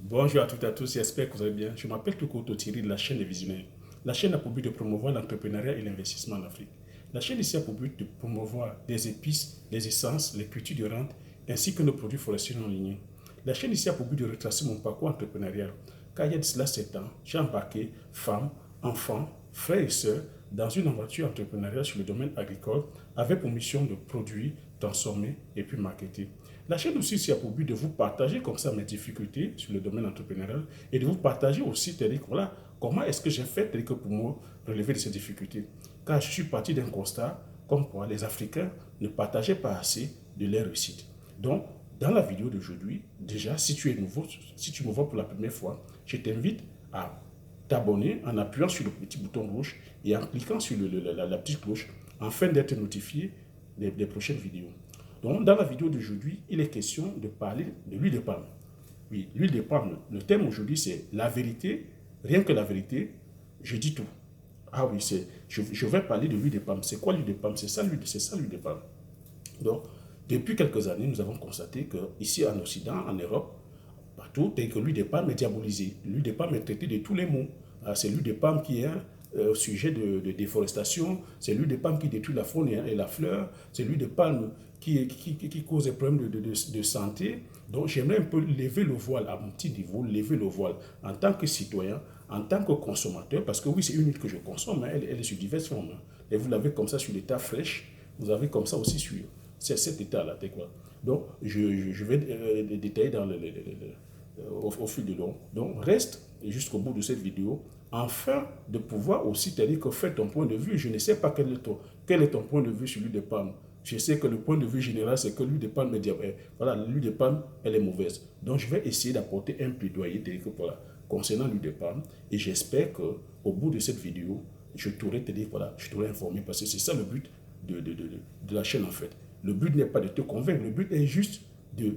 Bonjour à toutes et à tous, j'espère que vous allez bien. Je m'appelle Tukoto Thierry de la chaîne des Visionnaires. La chaîne a pour but de promouvoir l'entrepreneuriat et l'investissement en Afrique. La chaîne ici a pour but de promouvoir les épices, les essences, les cultures de rente, ainsi que nos produits forestiers non lignés. La chaîne ici a pour but de retracer mon parcours entrepreneurial. Car il y a de cela 7 ans, j'ai embarqué femmes, enfants, frères et sœurs dans une aventure entrepreneuriale sur le domaine agricole avec pour mission de produire, transformer et puis marketer. La chaîne aussi a pour but de vous partager comme ça mes difficultés sur le domaine entrepreneurial et de vous partager aussi, voilà, comment est-ce que j'ai fait pour moi relever de ces difficultés. Car je suis parti d'un constat comme quoi les Africains ne partageaient pas assez de leur réussite. Donc, dans la vidéo d'aujourd'hui, déjà, si tu es nouveau, si tu me vois pour la première fois, je t'invite à t'abonner en appuyant sur le petit bouton rouge et en cliquant sur la petite cloche afin d'être notifié des prochaines vidéos. Donc, dans la vidéo d'aujourd'hui, il est question de parler de l'huile de palme. Oui, l'huile de palme, le thème aujourd'hui, c'est la vérité, rien que la vérité, je dis tout. Ah oui, je vais parler de l'huile de palme. C'est quoi l'huile de palme? C'est ça l'huile de palme. Donc, depuis quelques années, nous avons constaté qu'ici en Occident, en Europe, partout, dès que l'huile de palme est diabolisée, l'huile de palme est traitée de tous les maux. C'est l'huile de palme qui est au sujet de déforestation, c'est l'huile de palme qui détruit la faune et la fleur, c'est l'huile de palme qui cause des problèmes de santé. Donc j'aimerais un peu lever le voile à mon petit niveau, lever le voile en tant que citoyen, en tant que consommateur, parce que oui, c'est une huile que je consomme, hein, elle est sur diverses formes. Hein. Et vous l'avez comme ça sur l'état fraîche, vous avez comme ça aussi sur cet état-là. Donc je vais détailler dans au fil de l'eau. Donc reste jusqu'au bout de cette vidéo afin de pouvoir aussi te dire que fais ton point de vue. Je ne sais pas quel est ton point de vue sur l'huile de palme. Je sais que le point de vue général, c'est que l'huile de palme voilà, l'huile de palme, elle est mauvaise. Donc, je vais essayer d'apporter un plaidoyer voilà, concernant l'huile de palme. Et j'espère qu'au bout de cette vidéo, je t'aurai te dire, voilà, je t'aurai informé parce que c'est ça le but de la chaîne en fait. Le but n'est pas de te convaincre, le but est juste de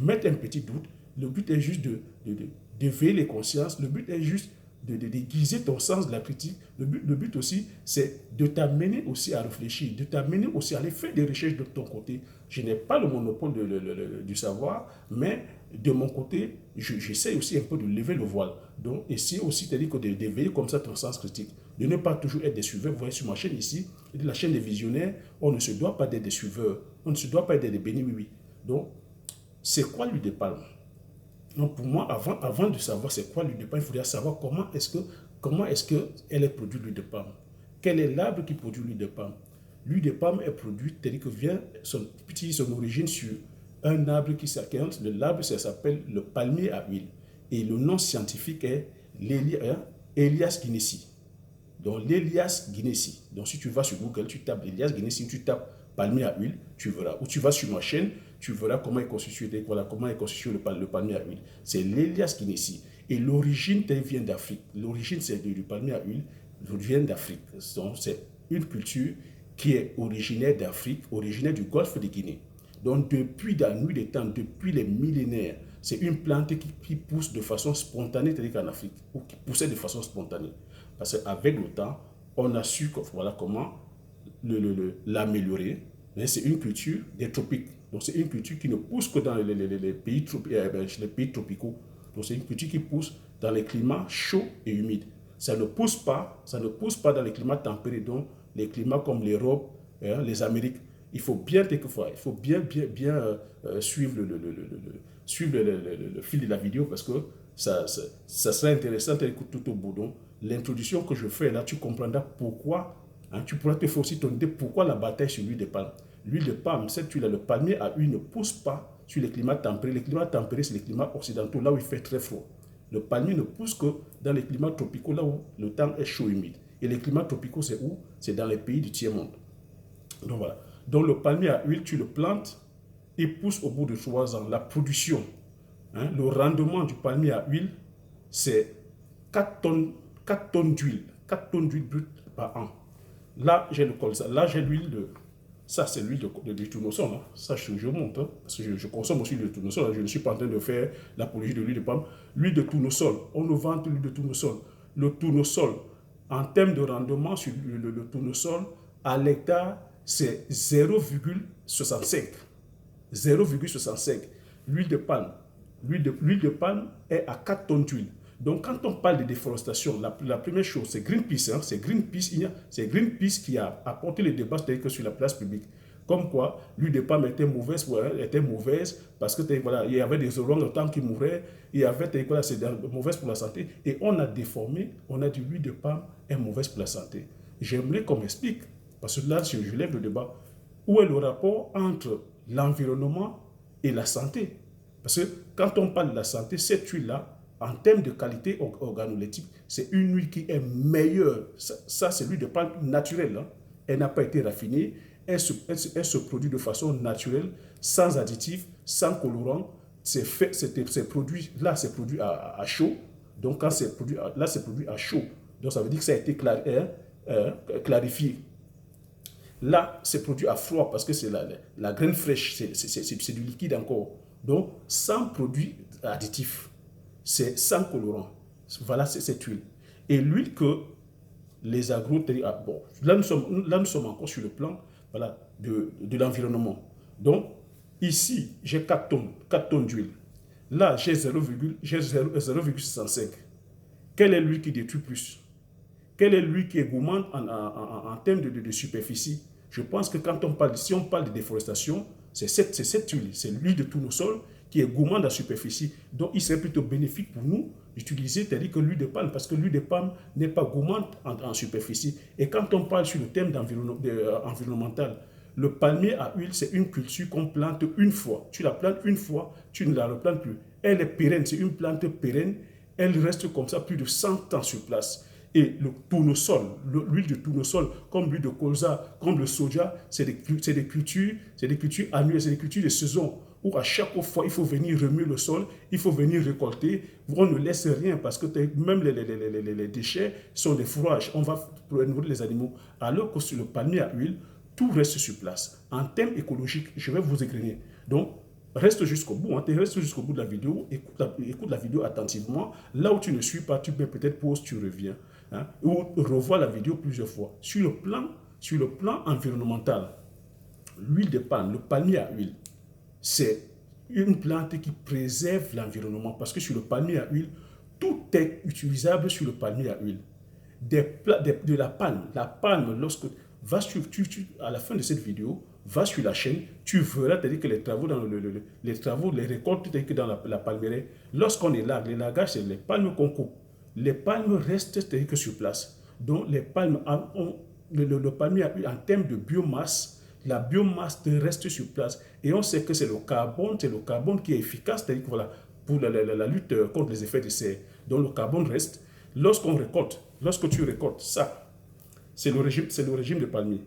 mettre un petit doute. Le but est juste d'éveiller les consciences. Le but est juste de déguiser ton sens de la critique. Le but aussi, c'est de t'amener aussi à réfléchir, de t'amener aussi à aller faire des recherches de ton côté. Je n'ai pas le monopole du savoir, mais de mon côté, j'essaie aussi un peu de lever le voile. Donc, essayer aussi d'éveiller comme ça ton sens critique. De ne pas toujours être des suiveurs. Vous voyez sur ma chaîne ici, la chaîne des visionnaires, on ne se doit pas être des suiveurs. On ne se doit pas être des bénis, oui, oui. Donc, c'est quoi l'huile de palme? Donc pour moi, avant de savoir c'est quoi l'huile de palme, il faudrait savoir comment est-ce qu'elle est produite l'huile de palme. Quel est l'arbre qui produit l'huile de palme? L'huile de palme est produite, c'est-à-dire que vient son origine sur un arbre qui s'appelle, l'arbre s'appelle le palmier à huile. Et le nom scientifique est l'Elias guinnessii. Donc l'Elias guinnessii. Donc si tu vas sur Google, tu tapes Elias guinnessii, tu tapes palmier à huile, tu verras. Ou tu vas sur ma chaîne, tu verras comment est constitué, le palmier à huile. C'est l'Elias guinnessii. Et l'origine vient d'Afrique. L'origine du palmier à huile vient d'Afrique. Donc c'est une culture qui est originaire d'Afrique, originaire du golfe de Guinée. Donc depuis la nuit des temps, depuis les millénaires, c'est une plante qui pousse de façon spontanée, c'est-à-dire qu'en Afrique, ou qui poussait de façon spontanée. Parce qu'avec le temps, on a su voilà, comment l'améliorer. C'est une culture des tropiques. Donc c'est une culture qui ne pousse que dans les pays tropicaux. Donc c'est une culture qui pousse dans les climats chauds et humides. Ça ne pousse pas dans les climats tempérés, donc les climats comme l'Europe, les Amériques. Il faut bien suivre suivre le fil de la vidéo parce que ça serait intéressant d'écouter tout au bout. Donc, l'introduction que je fais là, tu comprendras pourquoi, hein, tu pourras te faire aussi ton idée pourquoi la bataille sur l'huile de palme. L'huile de palme, cette huile, le palmier à huile ne pousse pas sur les climats tempérés. Les climats tempérés, c'est les climats occidentaux, là où il fait très froid. Le palmier ne pousse que dans les climats tropicaux, là où le temps est chaud et humide. Et les climats tropicaux, c'est où? C'est dans les pays du tiers-monde. Donc voilà. Donc le palmier à huile, tu le plantes, il pousse au bout de 3 ans. La production, hein, le rendement du palmier à huile, c'est 4 tonnes d'huile. 4 tonnes d'huile brute par an. Là, j'ai le colza. Là, j'ai l'huile de... Ça, c'est l'huile de tournesol. Hein. Ça, je monte. Hein, parce que je consomme aussi l'huile de tournesol. Hein. Je ne suis pas en train de faire l'apologie de l'huile de palme. L'huile de tournesol. On nous vend l'huile de tournesol. Le tournesol, en termes de rendement sur le tournesol, à l'hectare, c'est 0,65. 0,65. L'huile de palme. l'huile de palme est à 4 tonnes d'huile. Donc, quand on parle de déforestation, la première chose, c'est Greenpeace. Hein, c'est Greenpeace qui a apporté le débat sur la place publique. Comme quoi, l'huile de palme était mauvaise, parce que voilà, il y avait des orang-outans qui mouraient, il y avait voilà, c'est mauvaise pour la santé. Et on a déformé, on a dit l'huile de palme est mauvaise pour la santé. J'aimerais qu'on m'explique, parce que là, je lève le débat, où est le rapport entre l'environnement et la santé? Parce que quand on parle de la santé, cette huile-là, en termes de qualité organoleptique, c'est une huile qui est meilleure. Ça c'est l'huile de palme naturelle. Hein. Elle n'a pas été raffinée. Elle se produit de façon naturelle, sans additifs, sans colorant. C'est produit à chaud. Donc, quand c'est produit à chaud, donc ça veut dire que ça a été clarifié. Là, c'est produit à froid parce que c'est la graine fraîche, c'est du liquide encore. Donc, sans produit additif, c'est sans colorant. Voilà cette huile. Et l'huile que les agros... bon, là, nous sommes encore sur le plan voilà, de l'environnement. Donc, ici, j'ai 4 tonnes d'huile. Là, j'ai 0,65. Quelle est l'huile qui détruit plus? Quelle est l'huile qui est gourmande en termes de superficie? Je pense que si on parle de déforestation, c'est cette huile, c'est l'huile de tournesol qui est gourmande en superficie. Donc, il serait plutôt bénéfique pour nous d'utiliser, c'est-à-dire que l'huile de palme, parce que l'huile de palme n'est pas gourmande en superficie. Et quand on parle sur le thème environnemental, le palmier à huile, c'est une culture qu'on plante une fois. Tu la plantes une fois, tu ne la replantes plus. Elle est pérenne, c'est une plante pérenne. Elle reste comme ça plus de 100 ans sur place. Et le tournesol, l'huile de tournesol, comme l'huile de colza, comme le soja, c'est des cultures annuelles, c'est des cultures de saison, où à chaque fois, il faut venir remuer le sol, il faut venir récolter. On ne laisse rien parce que même les déchets sont des fourrages. On va nourrir les animaux. Alors que sur le palmier à huile, tout reste sur place. En termes écologiques, je vais vous égrener. Donc, reste jusqu'au bout, reste jusqu'au bout de la vidéo, écoute la vidéo attentivement. Là où tu ne suis pas, tu peux peut-être pause, tu reviens. Hein, ou revois la vidéo plusieurs fois. Sur le plan environnemental, l'huile de palme, le palmier à huile, c'est une plante qui préserve l'environnement parce que sur le palmier à huile, tout est utilisable sur le palmier à huile. De la palme, lorsque à la fin de cette vidéo, va sur la chaîne, tu verras que les travaux les récoltes dans la palmeraie, lorsqu'on élargue, l'élagage, c'est les palmes qu'on coupe. Les palmes restent que sur place. Donc, les palmes le palmier a eu en termes de biomasse, la biomasse reste sur place. Et on sait que c'est le carbone qui est efficace, c'est-à-dire que voilà, pour la lutte contre les effets de serre. Donc, le carbone reste. Lorsque tu récoltes ça, c'est le régime de palmier.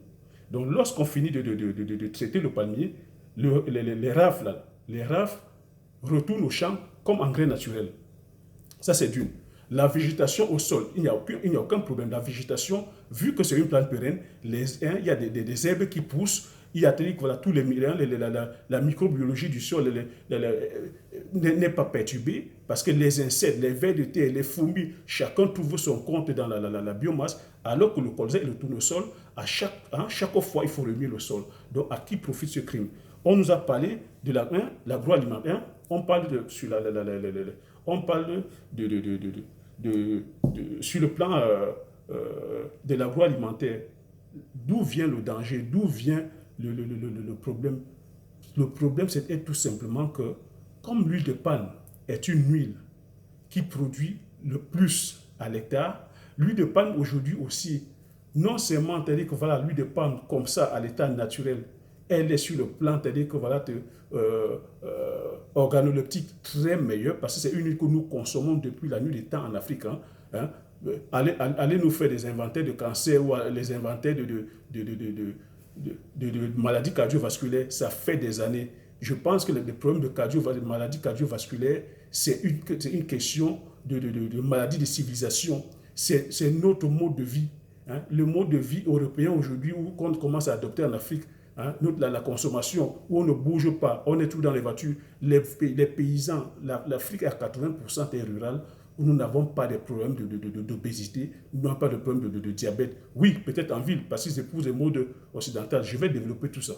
Donc, lorsqu'on finit de traiter le palmier, les rafles retournent au champ comme engrais naturel. Ça, c'est d'une. La végétation au sol, il n'y a aucun problème. La végétation, vu que c'est une plante pérenne, il y a des herbes qui poussent, il y a voilà, tous les minéraux, la microbiologie du sol n'est pas perturbée parce que les insectes, les vers de terre, les fourmis, chacun trouve son compte dans la biomasse, alors que le colza et le tournesol, chaque fois, il faut remuer le sol. Donc, à qui profite ce crime? On nous a parlé de l'agroalimentaire, on parle sur le plan de l'agroalimentaire. D'où vient le danger? D'où vient le problème? Le problème, c'est tout simplement que, comme l'huile de palme est une huile qui produit le plus à l'hectare, l'huile de palme aujourd'hui aussi, non seulement, c'est-à-dire que voilà, l'huile de palme comme ça, à l'état naturel, elle est sur le plan, c'est-à-dire que voilà, organoleptique très meilleur, parce que c'est une huile que nous consommons depuis la nuit des temps en Afrique. Allez nous faire des inventaires de cancer ou les inventaires de maladies cardiovasculaires, ça fait des années. Je pense que les problèmes de maladies cardiovasculaires, c'est une question de maladie de civilisation. C'est notre mode de vie. Hein. Le mode de vie européen aujourd'hui, où on commence à adopter en Afrique, hein, la consommation, où on ne bouge pas, on est tout dans les voitures. Les paysans, l'Afrique est à 80% terre rurale, où nous n'avons pas de problèmes d'obésité, nous n'avons pas de problèmes de diabète. Oui, peut-être en ville, parce qu'ils épousent les modes occidentaux. Je vais développer tout ça.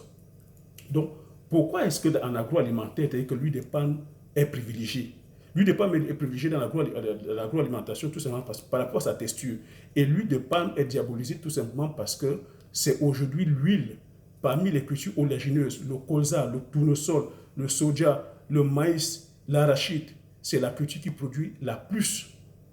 Donc, pourquoi est-ce qu'en agroalimentaire, c'est-à-dire que l'huile de palme est privilégié. L'huile de palme est privilégiée dans l'agroalimentation tout simplement par rapport à sa texture. Et l'huile de palme est diabolisée tout simplement parce que c'est aujourd'hui l'huile parmi les cultures oléagineuses, le colza, le tournesol, le soja, le maïs, l'arachide. C'est la culture qui produit la plus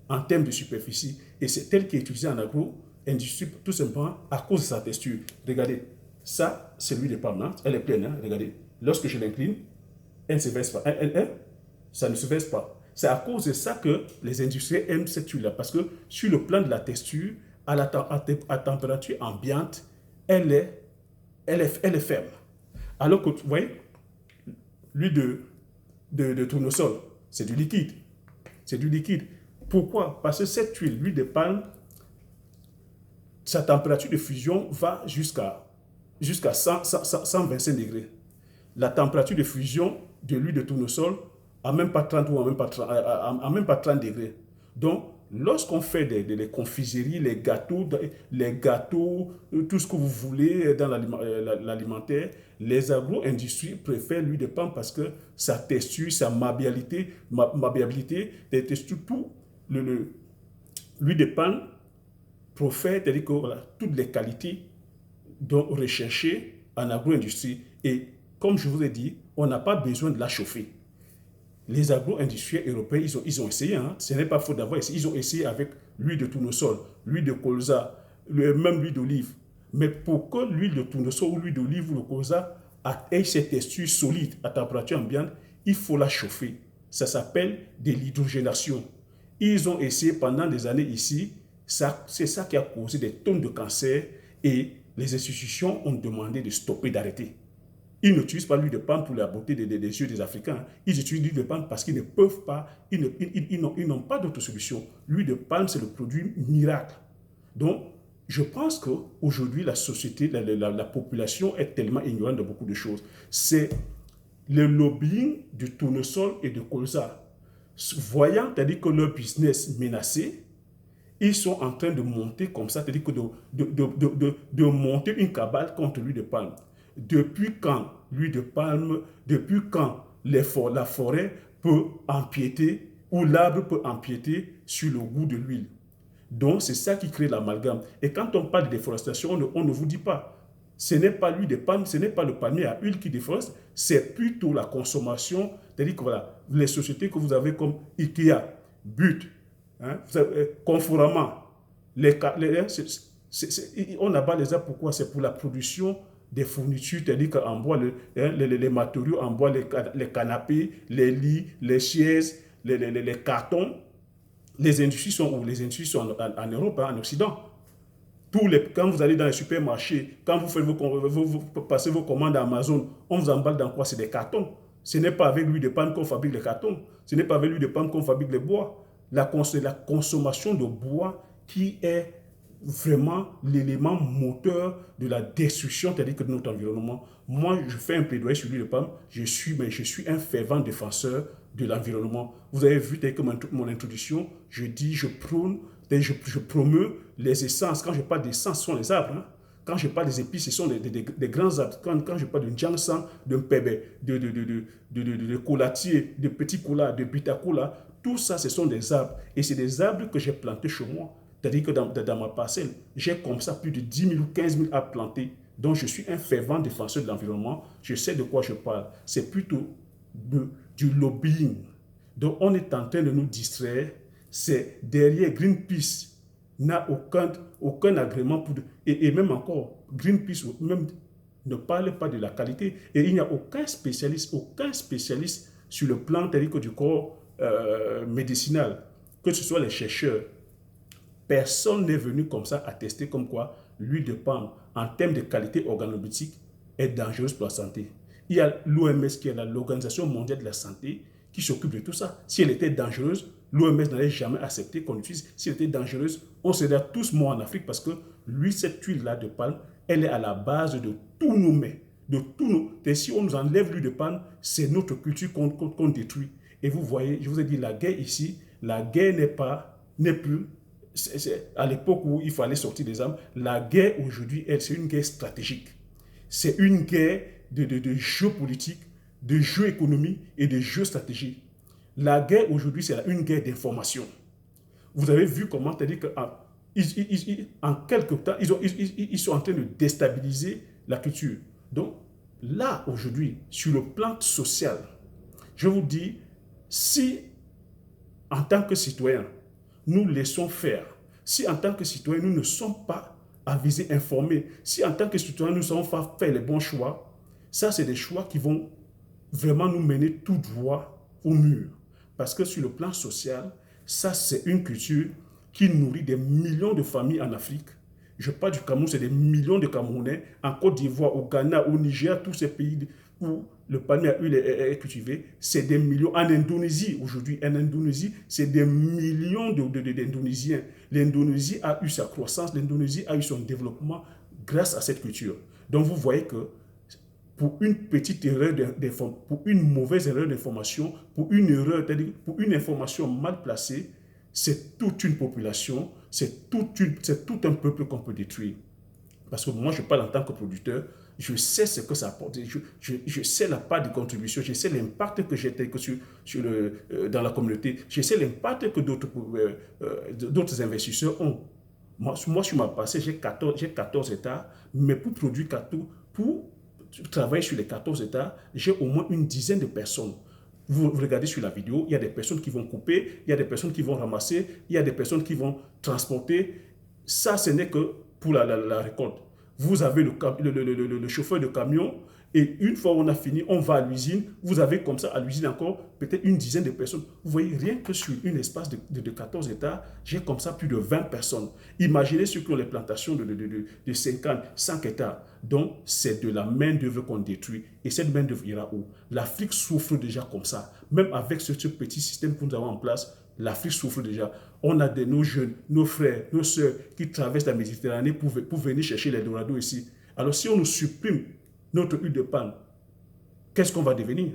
en termes de superficie. Et c'est elle qui est utilisée en agro-industrie tout simplement à cause de sa texture. Regardez, ça, c'est l'huile de palme. Hein? Elle est pleine. Hein? Regardez, lorsque je l'incline, elle ne se verse pas. Ça ne se verse pas. C'est à cause de ça que les industriels aiment cette huile-là. Parce que sur le plan de la texture, à température ambiante, elle est ferme. Alors que, vous voyez, l'huile de tournesol, c'est du liquide. C'est du liquide. Pourquoi? Parce que cette huile, l'huile de palme, sa température de fusion va jusqu'à 125 degrés. La température de fusion de l'huile de tournesol à même pas 30 ou à même pas 30 degrés. Donc, lorsqu'on fait les confiseries, les gâteaux, tout ce que vous voulez dans l'alimentaire, les agro-industries préfèrent l'huile de palme parce que sa texture, sa malléabilité, tout l'huile de palme profère, c'est-à-dire que voilà, toutes les qualités donc recherchées en agro-industrie. Et comme je vous ai dit, on n'a pas besoin de la chauffer. Les agro-industriels européens, ils ont essayé, hein. Ce n'est pas faute d'avoir essayé. Ils ont essayé avec l'huile de tournesol, l'huile de colza, même l'huile d'olive. Mais pour que l'huile de tournesol ou l'huile d'olive ou le colza ait cette texture solide à température ambiante, il faut la chauffer. Ça s'appelle de l'hydrogénation. Ils ont essayé pendant des années ici. C'est ça qui a causé des tonnes de cancers et les institutions ont demandé de stopper, d'arrêter. Ils n'utilisent pas l'huile de palme pour la beauté des yeux des Africains. Ils utilisent l'huile de palme parce qu'ils ne peuvent pas, ils n'ont pas d'autre solution. L'huile de palme, c'est le produit miracle. Donc, je pense qu'aujourd'hui, la société, la population est tellement ignorante de beaucoup de choses. C'est le lobbying du tournesol et du colza. Voyant, c'est-à-dire que leur business menacé, ils sont en train de monter comme ça, c'est-à-dire que de monter une cabale contre l'huile de palme. Depuis quand l'huile de palme, depuis quand la forêt peut empiéter ou l'arbre peut empiéter sur le goût de l'huile? Donc, c'est ça qui crée l'amalgame. Et quand on parle de déforestation, on ne vous dit pas. Ce n'est pas l'huile de palme, ce n'est pas le palmier à huile qui déforeste, c'est plutôt la consommation. C'est-à-dire que voilà, les sociétés que vous avez comme Ikea, But, hein, Conforama, on abat les arbres, pourquoi? C'est pour la production des fournitures, c'est-à-dire qu'on boit les matériaux, on boit les canapés, les lits, les chaises, les cartons. Les industries sont où? Les industries sont en Europe, hein, en Occident. Quand vous allez dans les supermarchés, quand vous passez vos commandes à Amazon, on vous emballe dans quoi? C'est des cartons. Ce n'est pas avec l'huile de palme qu'on fabrique les cartons. Ce n'est pas avec l'huile de palme qu'on fabrique les bois. La consommation de bois qui est vraiment l'élément moteur de la destruction, c'est-à-dire que de notre environnement. Moi, je fais un plaidoyer sur l'huile de palme. Je suis un fervent défenseur de l'environnement. Vous avez vu, tel que mon introduction, je dis, je promeus les essences. Quand je parle d'essences, ce sont les arbres. Hein. Quand je parle des épices, ce sont des grands arbres. Quand je parle de ginseng, de pébé, de coulatier, de petits colas, de bitacola, tout ça, ce sont des arbres. Et c'est des arbres que j'ai plantés chez moi. C'est-à-dire que dans ma parcelle, j'ai comme ça plus de 10 000 ou 15 000 arbres plantés. Donc, je suis un fervent défenseur de l'environnement. Je sais de quoi je parle. C'est plutôt du lobbying. Donc, on est en train de nous distraire. C'est derrière Greenpeace n'a aucun agrément pour... Et même encore, Greenpeace même ne parle pas de la qualité. Et il n'y a aucun spécialiste sur le plan du corps médicinal, que ce soit les chercheurs. Personne n'est venu comme ça attester comme quoi l'huile de palme, en termes de qualité organoleptique, est dangereuse pour la santé. Il y a l'OMS qui est l'Organisation mondiale de la santé qui s'occupe de tout ça. Si elle était dangereuse, l'OMS n'allait jamais accepter qu'on l'utilise. Si elle était dangereuse, on serait tous morts en Afrique parce que cette huile-là de palme, elle est à la base de tous nos mets, de tous nos... Et si on nous enlève l'huile de palme, c'est notre culture qu'on détruit. Et vous voyez, je vous ai dit, la guerre ici, la guerre n'est plus... C'est à l'époque où il fallait sortir des armes. La guerre aujourd'hui, c'est une guerre stratégique. C'est une guerre de géopolitique, de géoéconomie et de géostratégie. La guerre aujourd'hui, c'est une guerre d'information. Vous avez vu comment, c'est-à-dire qu'en quelque temps, ils sont en train de déstabiliser la culture. Donc, là, aujourd'hui, sur le plan social, je vous dis, si en tant que citoyens, nous laissons faire, si en tant que citoyens, nous ne sommes pas avisés, informés, si en tant que citoyens, nous ne savons pas faire les bons choix, ça, c'est des choix qui vont vraiment nous mener tout droit au mur. Parce que sur le plan social, ça, c'est une culture qui nourrit des millions de familles en Afrique. Je parle du Cameroun, c'est des millions de Camerounais. En Côte d'Ivoire, au Ghana, au Niger, tous ces pays où le palmier à huile est cultivé, c'est des millions. En Indonésie, aujourd'hui, en Indonésie, c'est des millions d'Indonésiens. L'Indonésie a eu sa croissance, l'Indonésie a eu son développement grâce à cette culture. Donc, vous voyez que pour une petite erreur pour une mauvaise erreur d'information, pour une erreur, pour une information mal placée, c'est toute une population, c'est tout un peuple qu'on peut détruire. Parce que moi, je parle en tant que producteur, je sais ce que ça apporte, je sais la part de contribution, je sais l'impact que j'ai dans la communauté, je sais l'impact que d'autres investisseurs ont. Moi, sur ma parcelle, j'ai 14 hectares, mais pour produire pour travailler sur les 14 hectares, j'ai au moins une dizaine de personnes. Vous regardez sur la vidéo, il y a des personnes qui vont couper, il y a des personnes qui vont ramasser, il y a des personnes qui vont transporter. Ça, ce n'est que pour la récolte. Vous avez le chauffeur de camion et une fois on a fini, on va à l'usine. Vous avez comme ça à l'usine encore peut-être une dizaine de personnes. Vous voyez, rien que sur un espace de 14 hectares, j'ai comme ça plus de 20 personnes. Imaginez ceux qui ont les plantations de 50, 100 hectares. Donc, c'est de la main-d'œuvre qu'on détruit. Et cette main-d'œuvre ira où? L'Afrique souffre déjà comme ça. Même avec ce petit système que nous avons en place, l'Afrique souffre déjà. On a nos jeunes, nos frères, nos sœurs qui traversent la Méditerranée pour venir chercher les dorados ici. Alors si on nous supprime notre huile de palme, qu'est-ce qu'on va devenir?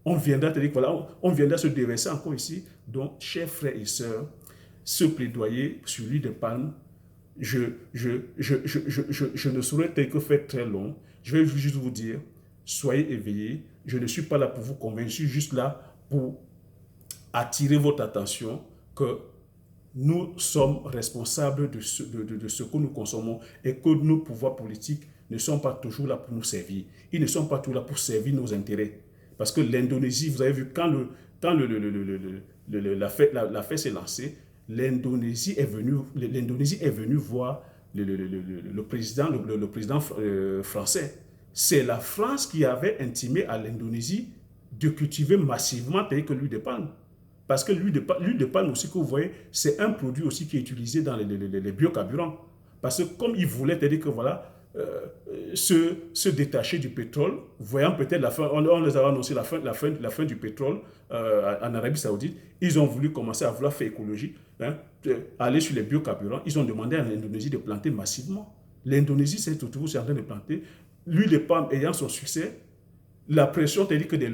On viendra se déverser encore ici. Donc, chers frères et sœurs, ce plaidoyer sur l'huile de palme, je ne saurais que faire très long. Je vais juste vous dire, soyez éveillés. Je ne suis pas là pour vous convaincre, je suis juste là pour attirer votre attention que nous sommes responsables de ce que nous consommons et que nos pouvoirs politiques ne sont pas toujours là pour nous servir. Ils ne sont pas toujours là pour servir nos intérêts. Parce que l'Indonésie, vous avez vu, quand l'affaire s'est lancée, l'Indonésie est venue voir le président français. C'est la France qui avait intimé à l'Indonésie de cultiver massivement tel que l'huile de palme. Parce que l'huile de palme aussi que vous voyez, c'est un produit aussi qui est utilisé dans les biocarburants. Parce que comme ils voulaient, c'est-à-dire que voilà, se détacher du pétrole, voyant peut-être la fin, on les avait annoncé la fin du pétrole en Arabie Saoudite, ils ont voulu commencer à vouloir faire écologie, aller sur les biocarburants, ils ont demandé à l'Indonésie de planter massivement. L'Indonésie s'est en train de planter, l'huile de palme ayant son succès, la pression, c'est-à-dire que des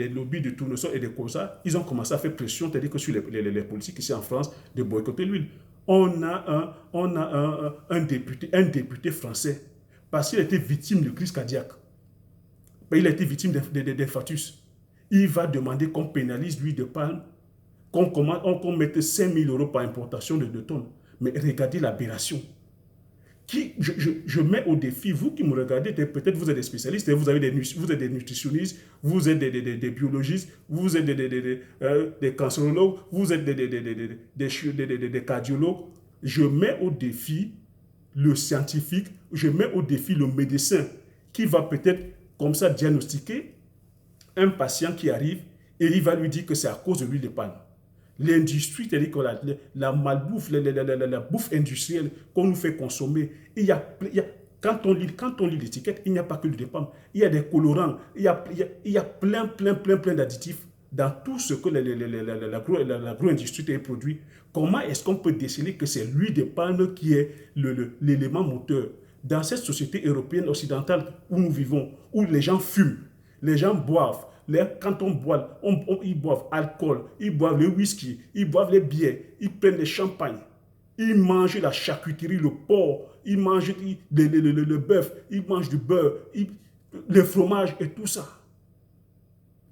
lobbies de tournesol et de colza, ils ont commencé à faire pression, c'est-à-dire que sur les politiques ici en France, de boycotter l'huile. On a un député français, parce qu'il a été victime de crise cardiaque. Il a été victime d'infarctus. Il va demander qu'on pénalise l'huile de palme, qu'on mette 5 000 € par importation de 2 tonnes. Mais regardez l'aberration. Je mets au défi, vous qui me regardez, peut-être vous êtes des spécialistes, vous êtes des nutritionnistes, vous êtes des biologistes, vous êtes des cancérologues, vous êtes des cardiologues. Je mets au défi le scientifique, je mets au défi le médecin qui va peut-être comme ça diagnostiquer un patient qui arrive et il va lui dire que c'est à cause de l'huile de palme. L'industrie, c'est-à-dire que la malbouffe, la bouffe industrielle qu'on nous fait consommer, quand on lit l'étiquette, il n'y a pas que l'huile de palme, il y a des colorants, il y a plein d'additifs dans tout ce que l'agro-industrie produit. Comment est-ce qu'on peut déceler que c'est l'huile de palme qui est l'élément moteur? Dans cette société européenne occidentale où nous vivons, où les gens fument, les gens boivent, quand on boit, ils boivent alcool, ils boivent le whisky, ils boivent les bières, ils prennent le champagne, ils mangent la charcuterie, le porc, ils mangent le bœuf, ils mangent du beurre, le fromage et tout ça.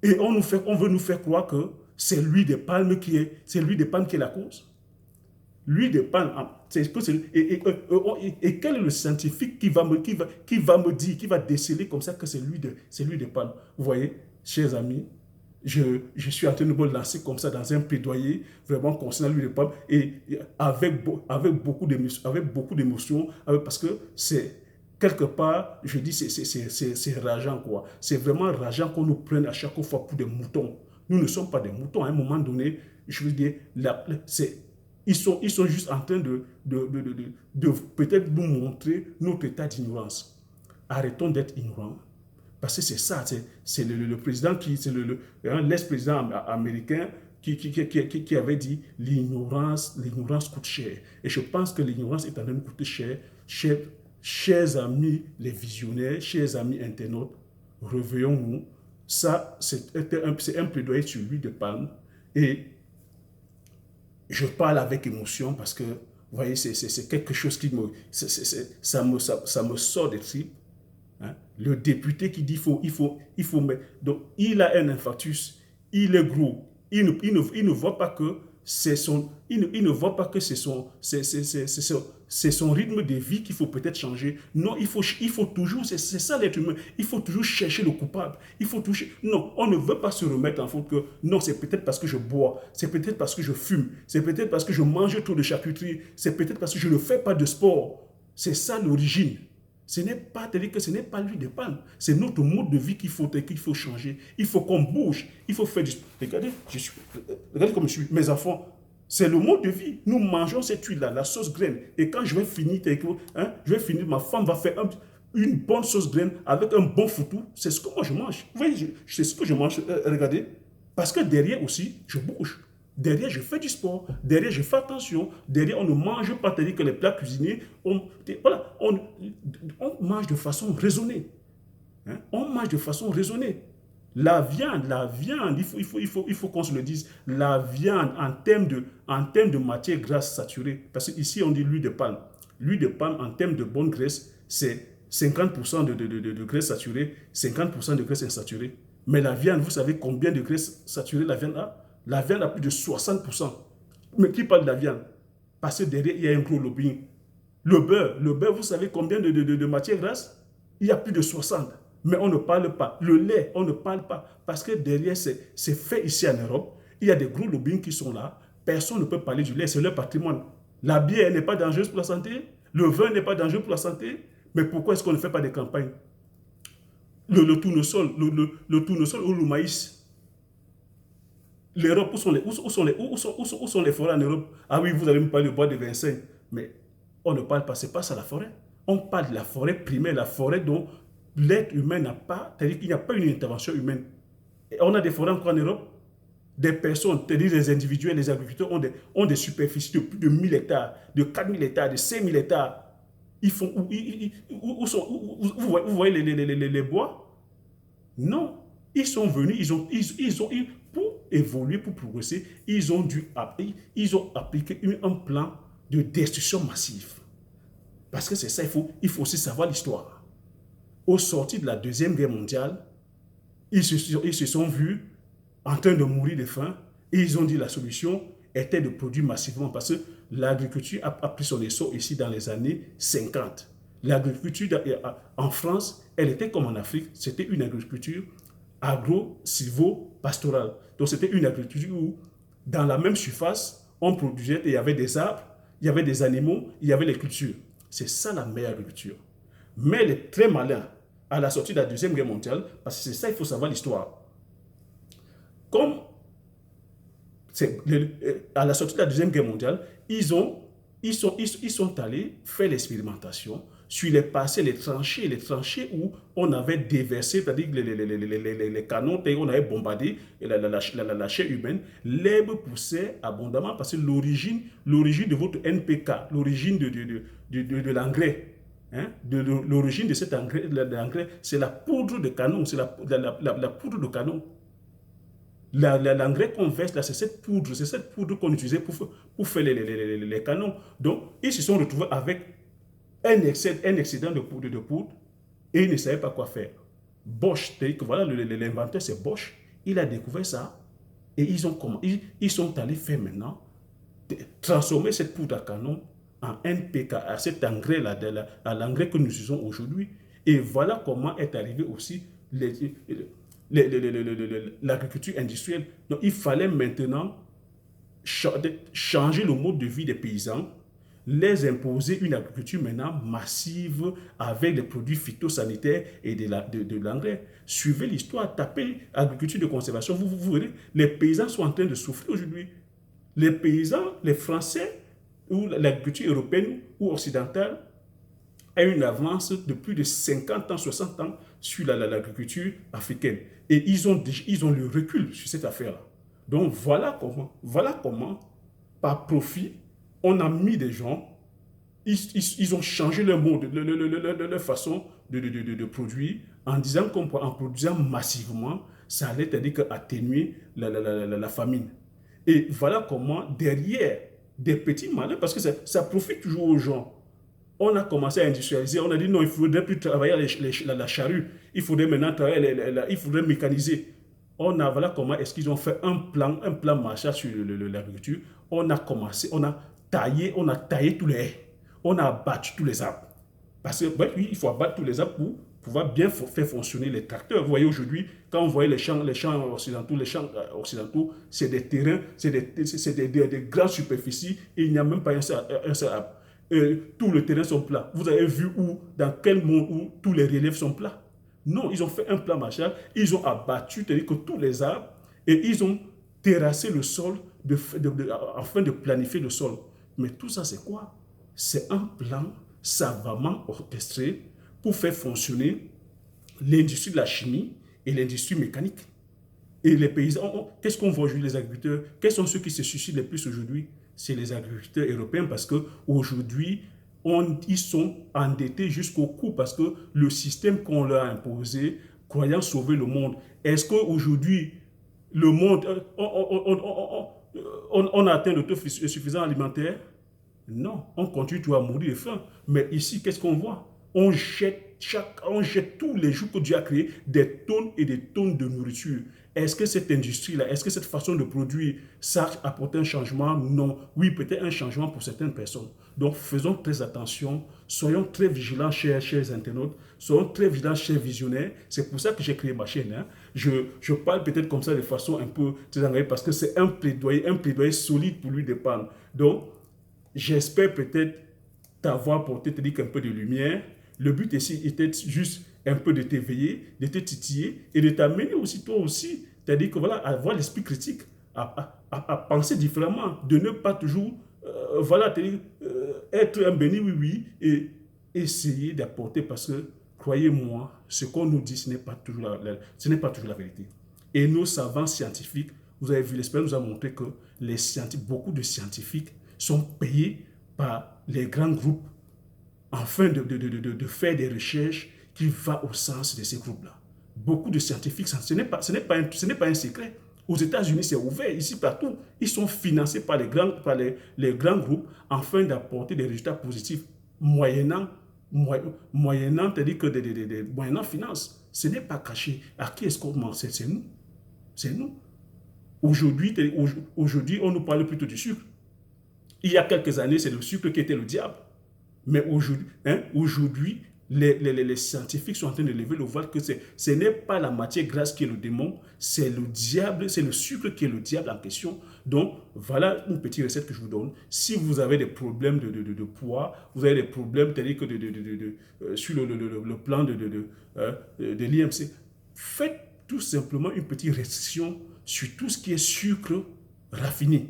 Et on veut nous faire croire que c'est l'huile de palme qui est la cause. L'huile de palme, et quel est le scientifique qui va me dire, qui va déceler comme ça que c'est l'huile de palme? Vous voyez, chers amis, je suis en train de me lancer comme ça dans un plaidoyer vraiment concernant l'huile de palme et avec beaucoup d'émotion, parce que c'est quelque part, je dis, c'est rageant, quoi. C'est vraiment rageant qu'on nous prenne à chaque fois pour des moutons. Nous ne sommes pas des moutons. À un moment donné, je veux dire, ils sont juste en train de peut-être nous montrer notre état d'ignorance. Arrêtons d'être ignorants. Parce que c'est ça, c'est le président, c'est l'ex-président américain qui avait dit l'ignorance coûte cher. Et je pense que l'ignorance est en train de coûter cher. Chers amis les visionnaires, chers amis internautes, réveillons-nous. Ça, c'est un plaidoyer sur l'huile de palme. Et je parle avec émotion parce que, vous voyez, c'est quelque chose qui ça me sort des tripes. Hein? Le député qui dit il faut mettre. Donc, il a un infarctus, il est gros, il ne voit pas que c'est son rythme de vie qu'il faut peut-être changer. Non, il faut toujours, c'est ça l'être humain, il faut toujours chercher le coupable. Non, on ne veut pas se remettre en faute que non, c'est peut-être parce que je bois, c'est peut-être parce que je fume, c'est peut-être parce que je mange trop de charcuterie, c'est peut-être parce que je ne fais pas de sport. C'est ça l'origine. Ce n'est pas l'huile de palme, c'est notre mode de vie qu'il faut changer. Il faut qu'on bouge, il faut faire du sport. Regardez comme je suis, mes enfants, c'est le mode de vie. Nous mangeons cette huile-là, la sauce graine. Et quand je vais finir, ma femme va faire une bonne sauce graine avec un bon foutou. C'est ce que moi je mange. Vous voyez, c'est ce que je mange. Regardez, parce que derrière aussi, je bouge. Derrière, je fais du sport. Derrière, je fais attention. Derrière, on ne mange pas, c'est-à-dire que les plats cuisinés, on mange de façon raisonnée. Hein? On mange de façon raisonnée. La viande, il faut qu'on se le dise. La viande, en termes de matière grasse saturée, parce qu'ici, on dit l'huile de palme. L'huile de palme, en termes de bonne graisse, c'est 50% de graisse saturée, 50% de graisse insaturée. Mais la viande, vous savez combien de graisse saturée la viande a? La viande a plus de 60%. Mais qui parle de la viande? Parce que derrière, il y a un gros lobbying. Le beurre, vous savez combien de matière grasse? Il y a plus de 60. Mais on ne parle pas. Le lait, on ne parle pas. Parce que derrière, c'est fait ici en Europe. Il y a des gros lobbying qui sont là. Personne ne peut parler du lait, c'est leur patrimoine. La bière n'est pas dangereuse pour la santé. Le vin n'est pas dangereux pour la santé. Mais pourquoi est-ce qu'on ne fait pas des campagnes? Le tournesol, le tournesol ou le maïs. L'Europe, où sont les forêts en Europe? Ah oui, vous avez me parlé du bois de Vincennes. Mais on ne parle pas, c'est pas ça la forêt. On parle de la forêt primaire, la forêt dont l'être humain n'a pas, c'est-à-dire qu'il n'y a pas une intervention humaine. Et on a des forêts encore en Europe. Des personnes, c'est-à-dire les individuels, les agriculteurs ont des superficies de plus de 1000 hectares, de 4000 hectares, de 5000 hectares. Vous voyez les bois? Non. Ils sont venus, pour évoluer, pour progresser, ils ont appliqué un plan de destruction massive. Parce que c'est ça, il faut aussi savoir l'histoire. Au sortir de la Deuxième Guerre mondiale, ils se sont vus en train de mourir de faim et ils ont dit que la solution était de produire massivement parce que l'agriculture a pris son essor ici dans les années 50. L'agriculture en France, elle était comme en Afrique, c'était une agriculture agro-silvo-pastorale. Donc c'était une agriculture où dans la même surface, on produisait, il y avait des arbres, il y avait des animaux, il y avait les cultures. C'est ça la meilleure agriculture. Mais les très malins, à la sortie de la Deuxième Guerre mondiale, parce que c'est ça, il faut savoir l'histoire. Comme à la sortie de la Deuxième Guerre mondiale, ils sont allés faire l'expérimentation sur les passés, les tranchées où on avait déversé, c'est-à-dire les canons, on avait bombardé la chair humaine, l'herbe poussait abondamment parce que l'origine de votre NPK, l'origine de l'engrais, hein, l'origine de cet engrais, c'est la poudre de canon, c'est la poudre de canon. L'engrais qu'on verse là, c'est cette poudre qu'on utilisait pour faire les canons. Donc, ils se sont retrouvés avec un excédent de poudre et ils ne savaient pas quoi faire. Bosch, c'est-à-dire que voilà, l'inventeur c'est Bosch, il a découvert ça Et ils sont allés faire maintenant, transformer cette poudre à canon en NPK, à cet engrais-là, à l'engrais que nous utilisons aujourd'hui. Et voilà comment est arrivé aussi l'agriculture industrielle. Donc il fallait maintenant changer le mode de vie des paysans, les imposer une agriculture maintenant massive avec des produits phytosanitaires et de l'engrais. Suivez l'histoire, tapez agriculture de conservation, vous verrez, les paysans sont en train de souffrir aujourd'hui. Les paysans, les Français, ou l'agriculture européenne ou occidentale, a une avance de plus de 50 ans, 60 ans sur l'agriculture africaine. Et ils ont le recul sur cette affaire-là. Donc voilà comment, par profit, on a mis des gens, ils ont changé leur mode, leur façon de produire, en disant qu'en produisant massivement, ça allait atténuer la famine. Et voilà comment, derrière des petits malins, parce que ça profite toujours aux gens, on a commencé à industrialiser, on a dit non, il ne faudrait plus travailler la charrue, il faudrait maintenant travailler, il faudrait mécaniser. Voilà comment est-ce qu'ils ont fait un plan Marshall sur l'agriculture. On a commencé, on a taillé tous les haies, on a abattu tous les arbres. Parce que oui, il faut abattre tous les arbres pour pouvoir bien faire fonctionner les tracteurs. Vous voyez aujourd'hui, quand on voit les champs occidentaux, c'est des terrains, c'est des grandes superficies et il n'y a même pas un seul arbre. Tous les terrains sont plats. Vous avez vu dans quel monde où tous les reliefs sont plats? Non, ils ont fait un plan Marshall, ils ont abattu que tous les arbres et ils ont terrassé le sol afin de planifier le sol. Mais tout ça, c'est quoi? C'est un plan savamment orchestré pour faire fonctionner l'industrie de la chimie et l'industrie mécanique. Et les paysans, qu'est-ce qu'on voit aujourd'hui, les agriculteurs? Quels sont ceux qui se suicident le plus aujourd'hui? C'est les agriculteurs européens parce qu'aujourd'hui, ils sont endettés jusqu'au cou parce que le système qu'on leur a imposé, croyant sauver le monde, est-ce qu'aujourd'hui, le monde, on a atteint l'autosuffisance alimentaire? Non, on continue toujours à mourir de faim. Mais ici, qu'est-ce qu'on voit? On jette tous les jours que Dieu a créé des tonnes et des tonnes de nourriture. Est-ce que cette industrie-là, est-ce que cette façon de produire, ça apporte un changement? Non. Oui, peut-être un changement pour certaines personnes. Donc, faisons très attention, soyons très vigilants, chers internautes, soyons très vigilants, chers visionnaires. C'est pour ça que j'ai créé ma chaîne. Hein. Je parle peut-être comme ça de façon un peu très engagée parce que c'est un plaidoyer solide pour lui dépendre. Donc, j'espère peut-être t'avoir apporté un peu de lumière. Le but ici était juste un peu de t'éveiller, de te titiller et de t'amener aussi, toi aussi, c'est-à-dire que voilà, à avoir l'esprit critique, à penser différemment, de ne pas toujours être un béni oui et essayer d'apporter parce que, croyez-moi, ce qu'on nous dit, ce n'est pas toujours la vérité. Et nos savants scientifiques, vous avez vu, l'expérience nous a montré que beaucoup de scientifiques sont payés par les grands groupes afin de faire des recherches qui vont au sens de ces groupes-là. Beaucoup de scientifiques, ce n'est pas un secret. Aux États-Unis, c'est ouvert, ici, partout. Ils sont financés par les grands groupes afin d'apporter des résultats positifs moyennant c'est-à-dire que moyennant finance. Ce n'est pas caché. À qui est-ce qu'on ment? C'est nous. C'est nous. Aujourd'hui, on nous parle plutôt du sucre. Il y a quelques années, c'est le sucre qui était le diable. Mais aujourd'hui, les scientifiques sont en train de lever le voile que ce n'est pas la matière grasse qui est le démon, c'est le diable, c'est le sucre qui est le diable en question. Donc, voilà une petite recette que je vous donne. Si vous avez des problèmes de poids, vous avez des problèmes sur le plan de l'IMC, faites tout simplement une petite restriction sur tout ce qui est sucre raffiné.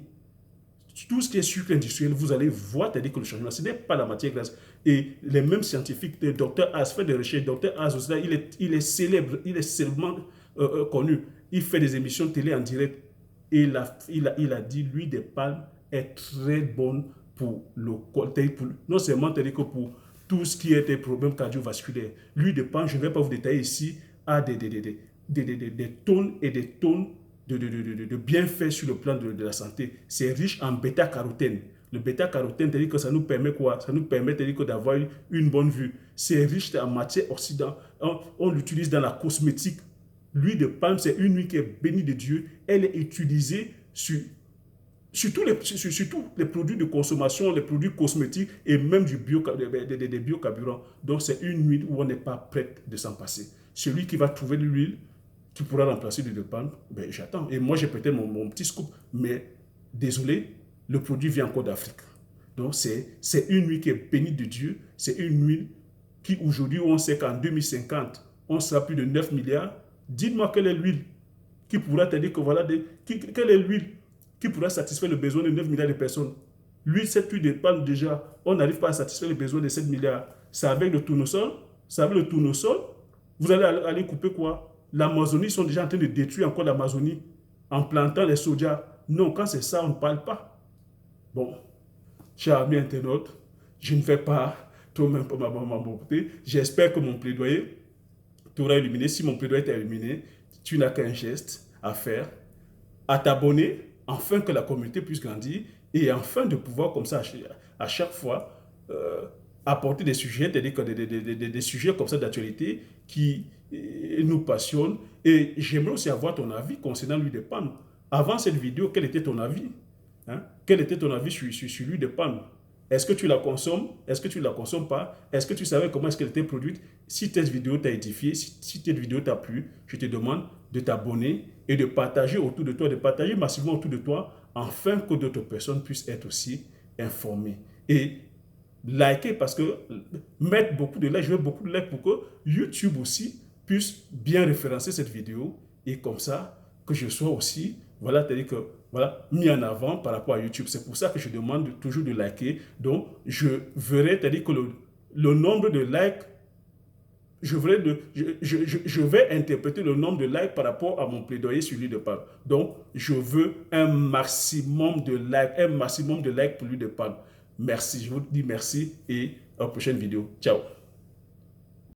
Tout ce qui est sucre industriel, vous allez voir, c'est-à-dire que le changement, ce n'est pas la matière grasse. Et les mêmes scientifiques, le docteur Haas fait des recherches, le docteur Haas aussi, il est célèbre, il est célèbrement connu. Il fait des émissions télé en direct. Et il a dit, l'huile de palme est très bonne pour non seulement que pour tout ce qui est des problèmes cardiovasculaires. L'huile de palme, je ne vais pas vous détailler ici, a des tonnes et des tonnes de bienfaits sur le plan de la santé. C'est riche en bêta-carotène. Le bêta-carotène, c'est-à-dire que ça nous permet quoi? Ça nous permet d'avoir une bonne vue. C'est riche en matière oxydante. On l'utilise dans la cosmétique. l'huile de palme, c'est une huile qui est bénie de Dieu. Elle est utilisée sur tous les produits de consommation, les produits cosmétiques et même des biocarburants. Donc, c'est une huile où on n'est pas prêt de s'en passer. Celui qui va trouver de l'huile qui pourra remplacer l'huile de palme, ben, j'attends. Et moi, j'ai peut-être mon petit scoop, mais désolé, le produit vient encore d'Afrique. Donc, c'est une huile qui est bénie de Dieu. C'est une huile qui, aujourd'hui, on sait qu'en 2050, on sera plus de 9 milliards. Dites-moi quelle est l'huile qui pourra te dire que voilà, quelle est l'huile qui pourra satisfaire le besoin de 9 milliards de personnes. L'huile, cette huile de palme, déjà, on n'arrive pas à satisfaire les besoins de 7 milliards. C'est avec le tournesol. C'est avec le tournesol. Vous allez aller couper quoi? L'Amazonie, ils sont déjà en train de détruire encore l'Amazonie en plantant les sojas. Non, quand c'est ça, on ne parle pas. Bon, chers amis internautes, je ne fais pas trop même pour m'emporter. J'espère que mon plaidoyer t'aura illuminé. Si mon plaidoyer t'a illuminé, tu n'as qu'un geste à faire, à t'abonner, afin que la communauté puisse grandir et afin de pouvoir comme ça à chaque fois apporter des sujets, des sujets comme ça d'actualité qui nous passionnent. Et j'aimerais aussi avoir ton avis concernant l'huile de palme. Avant cette vidéo, quel était ton avis? Quel était ton avis sur l'huile de palme? Est-ce que tu la consommes? Est-ce que tu ne la consommes pas? Est-ce que tu savais comment est-ce qu'elle était produite? Si cette vidéo t'a édifié, si cette vidéo t'a plu, je te demande de t'abonner et de partager autour de toi, de partager massivement autour de toi, afin que d'autres personnes puissent être aussi informées. Et liker, parce que mettre beaucoup de likes, je veux beaucoup de likes pour que YouTube aussi puisse bien référencer cette vidéo et comme ça, que je sois aussi, voilà, c'est-à-dire que, voilà, mis en avant par rapport à YouTube. C'est pour ça que je demande toujours de liker. Donc, je verrai, c'est-à-dire que le nombre de likes, je vais interpréter le nombre de likes par rapport à mon plaidoyer sur l'huile de palme. Donc, je veux un maximum de likes pour l'huile de palme. Merci, je vous dis merci et à la prochaine vidéo. Ciao.